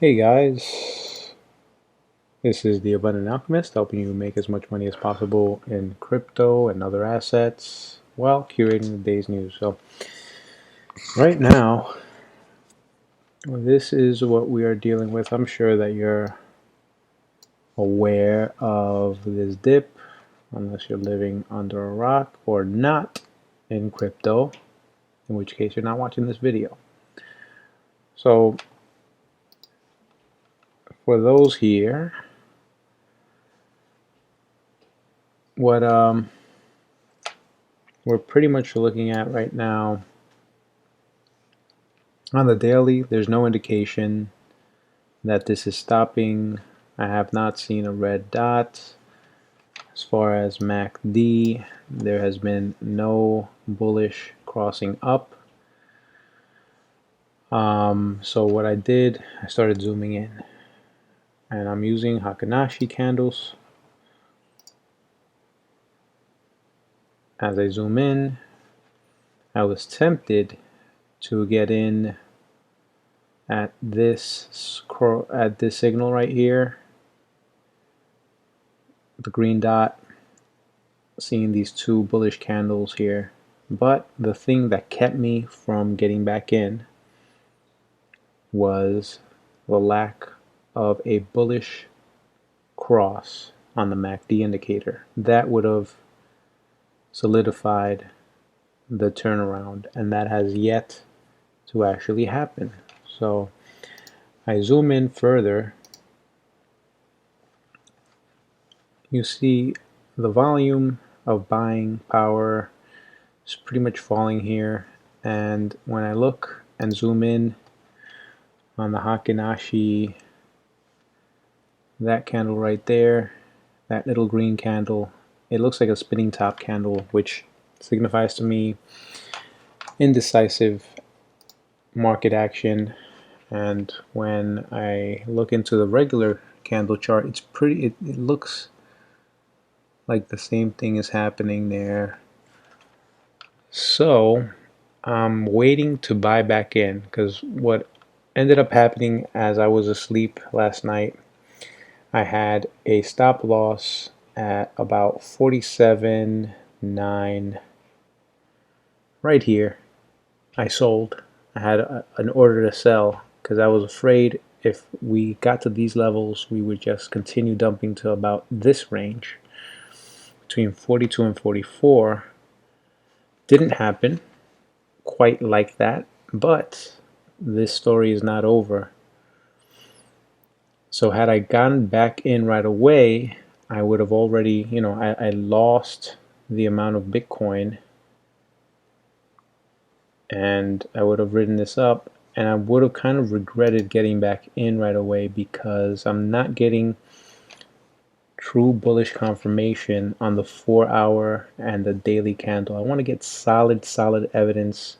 Hey guys, this is the Abundant Alchemist helping you make as much money as possible in crypto and other assets while curating the day's news. So, right now, this is what we are dealing with. I'm sure that you're aware of this dip, unless you're living under a rock or not in crypto, in which case you're not watching this video. So, for those here, what we're pretty much looking at right now on the daily, there's no indication that this is stopping. I have not seen a red dot. As far as MACD, there has been no bullish crossing up. So what I did, I started zooming in, and I'm using Hakanashi candles. As I zoom in, I was tempted to get in at this signal right here, the green dot, seeing these two bullish candles here. But the thing that kept me from getting back in was the lack of a bullish cross on the MACD indicator. That would have solidified the turnaround, and that has yet to actually happen. So I zoom in further, you see the volume of buying power is pretty much falling here, and when I look and zoom in on the Hakanashi, that candle right there, that little green candle, it looks like a spinning top candle, which signifies to me indecisive market action. And when I look into the regular candle chart, it's pretty, it looks like the same thing is happening there. So I'm waiting to buy back in, because what ended up happening as I was asleep last night, I had a stop loss at about 47.9 right here. I sold. I had an order to sell because I was afraid if we got to these levels we would just continue dumping to about this range between 42 and 44. Didn't happen quite like that, but this story is not over. So had I gotten back in right away, I would have already, I lost the amount of Bitcoin, and I would have written this up, and I would have kind of regretted getting back in right away because I'm not getting true bullish confirmation on the 4-hour and the daily candle. I want to get solid evidence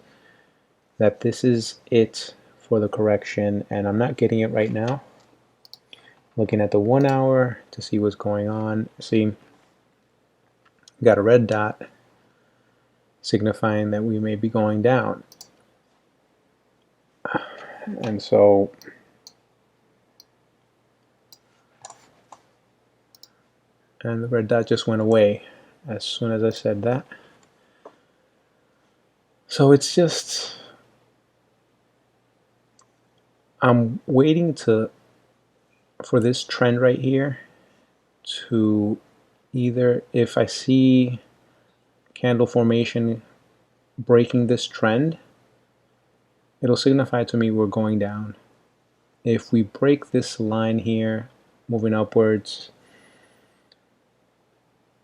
that this is it for the correction, and I'm not getting it right now. Looking at the 1-hour to see what's going on. See, got a red dot signifying that we may be going down. And so and the red dot just went away as soon as I said that. So it's just, I'm waiting for this trend right here to either, if I see candle formation breaking this trend, it'll signify to me we're going down. If we break this line here, moving upwards,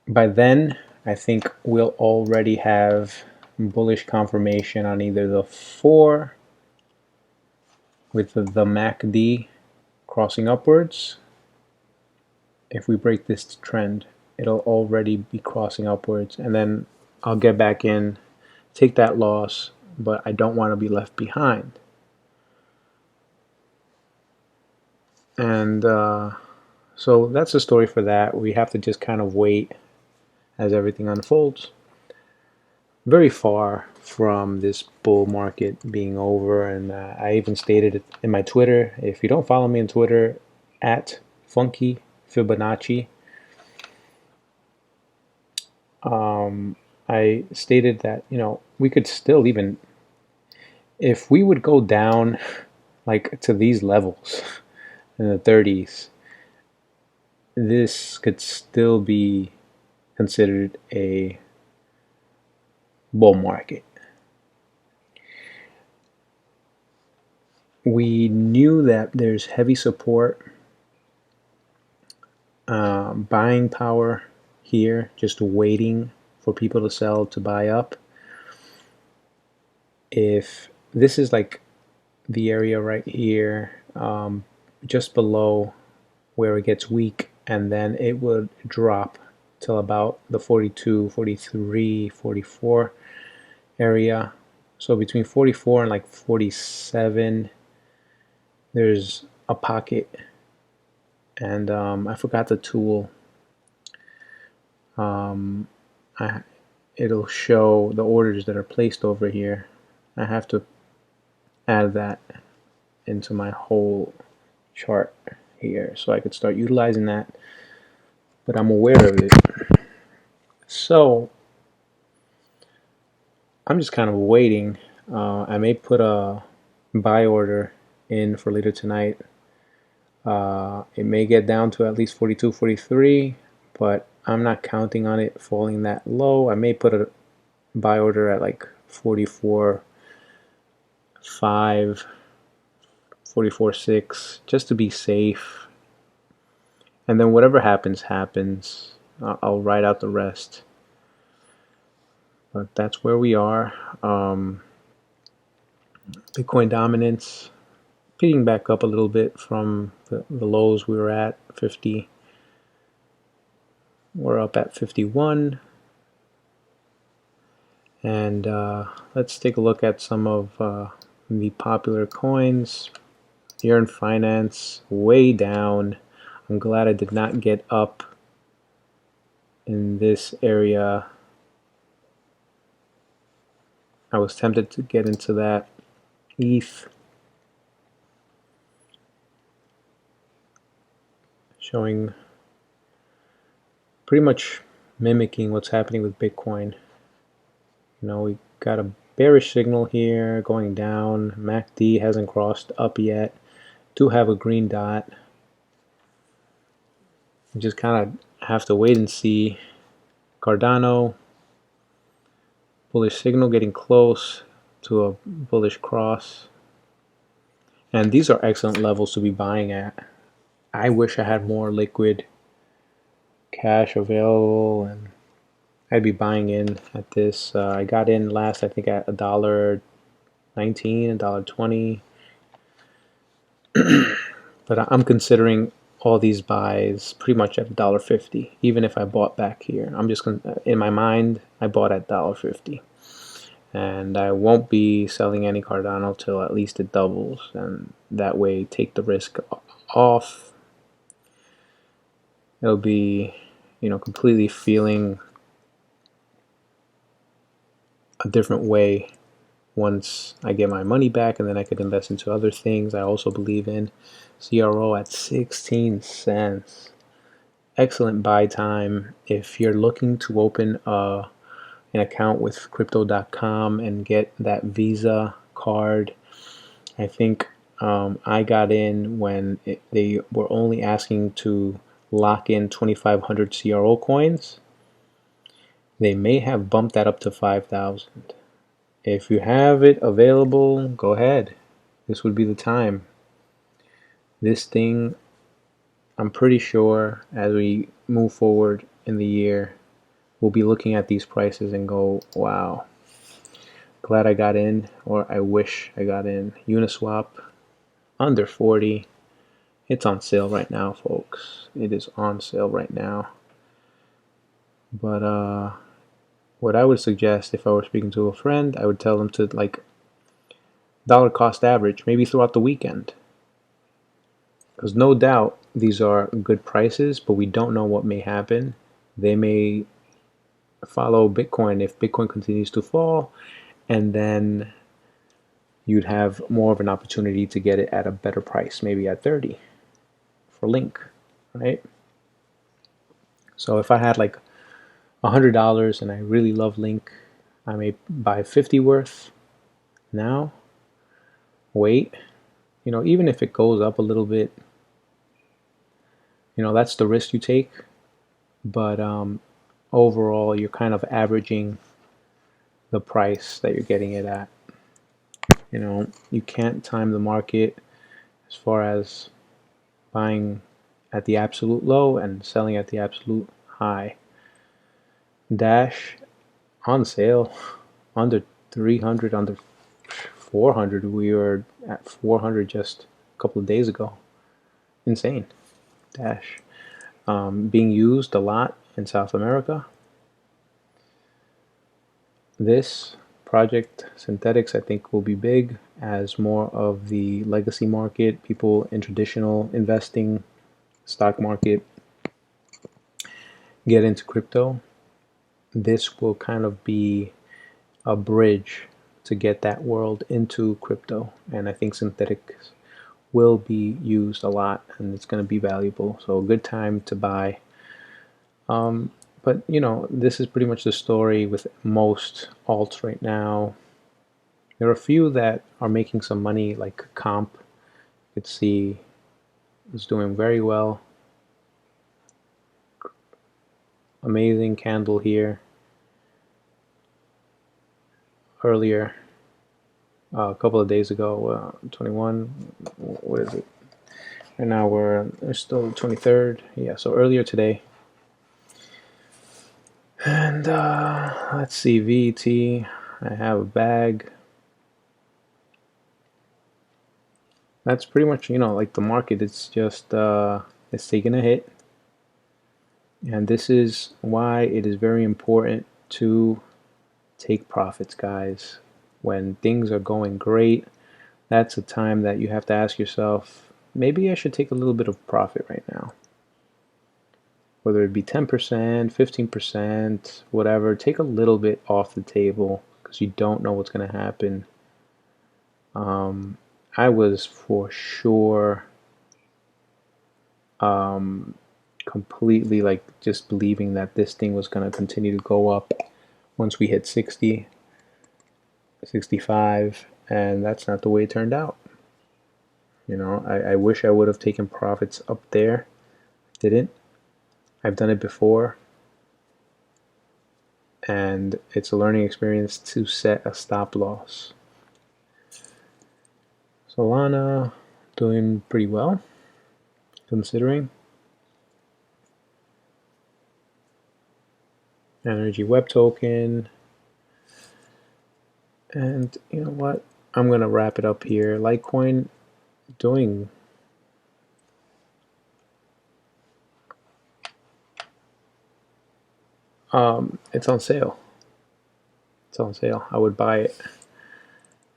by then I think we'll already have bullish confirmation on either the 4 with the MACD crossing upwards. If we break this trend, it'll already be crossing upwards, and then I'll get back in, take that loss, but I don't want to be left behind. And so that's the story for that. We have to just kind of wait as everything unfolds. very far from this bull market being over. And I even stated it in my Twitter. If you don't follow me on Twitter, at Funky Fibonacci, I stated that, we could still even, if we would go down like to these levels in the 30s, this could still be considered a bull market. We knew that there's heavy support, buying power here, just waiting for people to sell to buy up. If this is like the area right here, just below where it gets weak, and then it would drop till about the 42, 43, 44 area. So between 44 and like 47, there's a pocket. And I forgot the tool. It'll show the orders that are placed over here. I have to add that into my whole chart here so I could start utilizing that, but I'm aware of it. So I'm just kind of waiting. I may put a buy order in for later tonight. It may get down to at least 42, 43, but I'm not counting on it falling that low. I may put a buy order at like 44, 5, 44, 6, just to be safe. And then whatever happens, happens. I'll ride out the rest. But that's where we are. Bitcoin dominance picking back up a little bit from the lows we were at, 50. We're up at 51. And let's take a look at some of the popular coins. Yearn Finance, way down. I'm glad I did not get up in this area. I was tempted to get into that. ETH showing pretty much mimicking what's happening with Bitcoin. We got a bearish signal here going down. MACD hasn't crossed up yet. Do have a green dot. You just kind of have to wait and see. Cardano, bullish signal getting close to a bullish cross. And these are excellent levels to be buying at. I wish I had more liquid cash available, and I'd be buying in at this. I got in last, I think, at $1.19, $1.20. But I'm considering all these buys pretty much at $1.50, even if I bought back here. I'm just in my mind, I bought at $1.50. And I won't be selling any Cardano till at least it doubles, and that way take the risk off. It'll be, completely feeling a different way once I get my money back, and then I could invest into other things I also believe in. CRO at 16 cents. Excellent buy time if you're looking to open an account with crypto.com and get that Visa card. I think I got in when they were only asking to lock in 2,500 CRO coins. They may have bumped that up to 5,000. If you have it available, go ahead. This would be the time. This thing, I'm pretty sure as we move forward in the year, we'll be looking at these prices and go, wow, glad I got in, or I wish I got in. Uniswap, under 40. It's on sale right now, folks. It is on sale right now. But what I would suggest if I were speaking to a friend, I would tell them to dollar cost average, maybe throughout the weekend. Because no doubt these are good prices, but we don't know what may happen. They may follow Bitcoin if Bitcoin continues to fall, and then you'd have more of an opportunity to get it at a better price, maybe at 30 for Link, right? So if I had like $100 and I really love Link, I may buy 50 worth now, wait, even if it goes up a little bit, that's the risk you take. But overall, you're kind of averaging the price that you're getting it at. You can't time the market as far as buying at the absolute low and selling at the absolute high. Dash on sale, under 300, under 400. We were at 400 just a couple of days ago. Insane. Dash being used a lot in South America. This project Synthetics, I think, will be big as more of the legacy market, people in traditional investing, stock market, get into crypto. This will kind of be a bridge to get that world into crypto, and I think Synthetics will be used a lot, and it's going to be valuable. So a good time to buy. But this is pretty much the story with most alts right now. There are a few that are making some money, like Comp. You could see it's doing very well. Amazing candle here. Earlier, a couple of days ago, 21. What is it? Right now we're still 23rd. Yeah, so earlier today. And let's see, VT. I have a bag. That's pretty much, like the market. It's just it's taking a hit. And this is why it is very important to take profits, guys. When things are going great, that's a time that you have to ask yourself, maybe I should take a little bit of profit right now. Whether it be 10%, 15%, whatever, take a little bit off the table because you don't know what's going to happen. I was for sure completely like just believing that this thing was going to continue to go up once we hit 60, 65, and that's not the way it turned out. I wish I would have taken profits up there. Didn't. I've done it before, and it's a learning experience to set a stop loss. Solana doing pretty well, considering. Energy Web Token. And you know what? I'm going to wrap it up here. Litecoin doing it's on sale. It's on sale. I would buy it.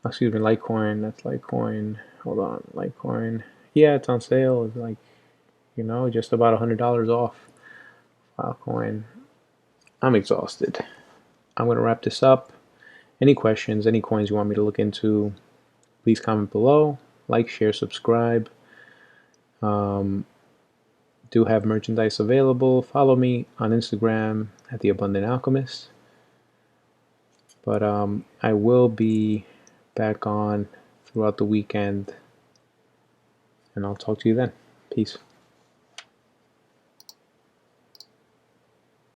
Excuse me, Litecoin. That's Litecoin. Hold on, Litecoin. Yeah, it's on sale. It's like, just about $100 off. Filecoin. I'm exhausted. I'm going to wrap this up. Any questions, any coins you want me to look into, please comment below. Like, share, subscribe. Do have merchandise available. Follow me on Instagram at The Abundant Alchemist. But I will be back on throughout the weekend, and I'll talk to you then. Peace.